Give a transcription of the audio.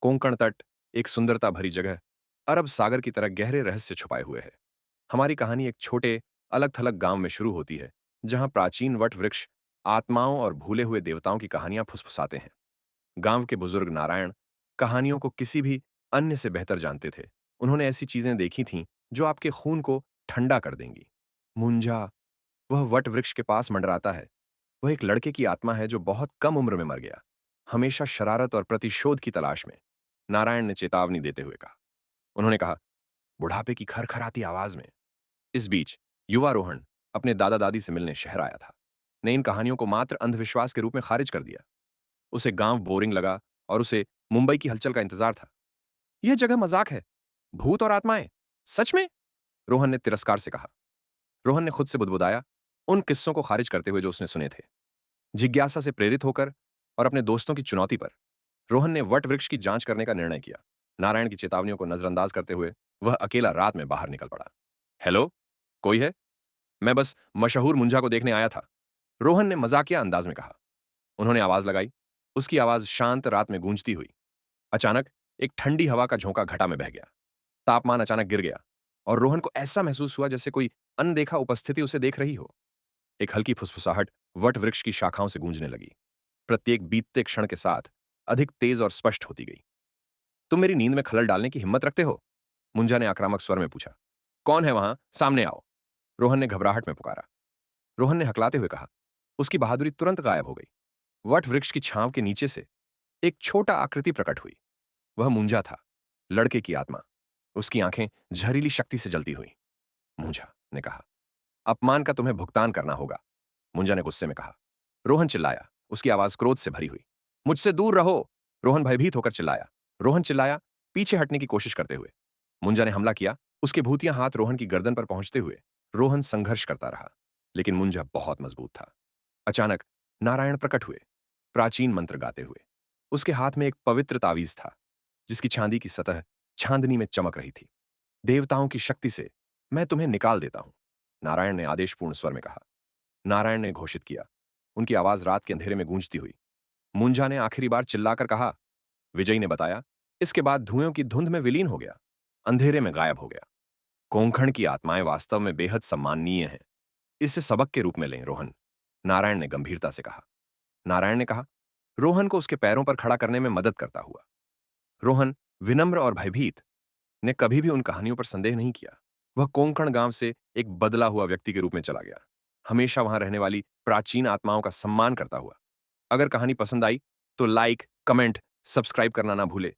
कोंकण तट एक सुंदरता भरी जगह अरब सागर की तरह गहरे रहस्य छुपाए हुए है। हमारी कहानी एक छोटे अलग थलग गांव में शुरू होती है, जहां प्राचीन वट वृक्ष आत्माओं और भूले हुए देवताओं की कहानियां फुसफुसाते हैं। गांव के बुजुर्ग नारायण कहानियों को किसी भी अन्य से बेहतर जानते थे। उन्होंने ऐसी चीजें देखी थीं जो आपके खून को ठंडा कर देंगी। मुंजा, वह वट वृक्ष के पास मंडराता है। वह एक लड़के की आत्मा है जो बहुत कम उम्र में मर गया, हमेशा शरारत और प्रतिशोध की तलाश में। नारायण ने चेतावनी देते हुए कहा। उन्होंने कहा, बुढ़ापे की खरखराती आवाज में। इस बीच युवा रोहन अपने दादा दादी से मिलने शहर आया था। ने इन कहानियों को मात्र अंधविश्वास के रूप में खारिज कर दिया। उसे गांव बोरिंग लगा और उसे मुंबई की हलचल का इंतजार था। यह जगह मजाक है, भूत और आत्माएं, सच में? रोहन ने तिरस्कार से कहा। रोहन ने खुद से बुदबुदाया, उन किस्सों को खारिज करते हुए जो उसने सुने थे। जिज्ञासा से प्रेरित होकर और अपने दोस्तों की चुनौती पर रोहन ने वट वृक्ष की जांच करने का निर्णय किया। नारायण की चेतावनियों को नजरअंदाज करते हुए वह अकेला रात में बाहर निकल पड़ा। हेलो, कोई है? मैं बस मशहूर मुंजा को देखने आया था, रोहन ने मजाकिया अंदाज में कहा। उन्होंने आवाज लगाई। उसकी आवाज शांत रात में गूंजती हुई। अचानक एक ठंडी हवा का झोंका घटा में बह गया। तापमान अचानक गिर गया और रोहन को ऐसा महसूस हुआ जैसे कोई अनदेखा उपस्थिति उसे देख रही हो। एक हल्की फुसफुसाहट वट वृक्ष की शाखाओं से गूंजने लगी, प्रत्येक बीतते क्षण के साथ अधिक तेज और स्पष्ट होती गई। तुम मेरी नींद में खलल डालने की हिम्मत रखते हो? मुंजा ने आक्रामक स्वर में पूछा। कौन है वहां? सामने आओ, रोहन ने घबराहट में पुकारा। रोहन ने हकलाते हुए कहा। उसकी बहादुरी तुरंत गायब हो गई। वट वृक्ष की छांव के नीचे से एक छोटा आकृति प्रकट हुई। वह मुंजा था, लड़के की आत्मा। उसकी आंखें जहरीली शक्ति से जलती हुई। मुंजा ने कहा, अपमान का तुम्हें भुगतान करना होगा, मुंजा ने गुस्से में कहा। रोहन चिल्लाया, उसकी आवाज क्रोध से भरी हुई। मुझसे दूर रहो, रोहन भयभीत होकर चिल्लाया। रोहन चिल्लाया, पीछे हटने की कोशिश करते हुए। मुंजा ने हमला किया, उसके भूतिया हाथ रोहन की गर्दन पर पहुंचते हुए। रोहन संघर्ष करता रहा, लेकिन मुंजा बहुत मजबूत था। अचानक नारायण प्रकट हुए, प्राचीन मंत्र गाते हुए। उसके हाथ में एक पवित्र तावीज था, जिसकी चांदी की सतह चांदनी में चमक रही थी। देवताओं की शक्ति से मैं तुम्हें निकाल देता हूं, नारायण ने आदेशपूर्ण स्वर में कहा। नारायण ने घोषित किया, उनकी आवाज रात के अंधेरे में गूंजती हुई। मुंजा ने आखिरी बार चिल्लाकर कहा। विजयी ने बताया, इसके बाद धुएं की धुंध में विलीन हो गया, अंधेरे में गायब हो गया। कोंखण की आत्माएं वास्तव में बेहद सम्माननीय हैं। इसे सबक के रूप में लें, रोहन, नारायण ने गंभीरता से कहा। नारायण ने कहा, रोहन को उसके पैरों पर खड़ा करने में मदद करता हुआ। रोहन, विनम्र और भयभीत, ने कभी भी उन कहानियों पर संदेह नहीं किया। वह कोंकण गांव से एक बदला हुआ व्यक्ति के रूप में चला गया, हमेशा वहां रहने वाली प्राचीन आत्माओं का सम्मान करता हुआ। अगर कहानी पसंद आई तो लाइक, कमेंट, सब्सक्राइब करना ना भूले।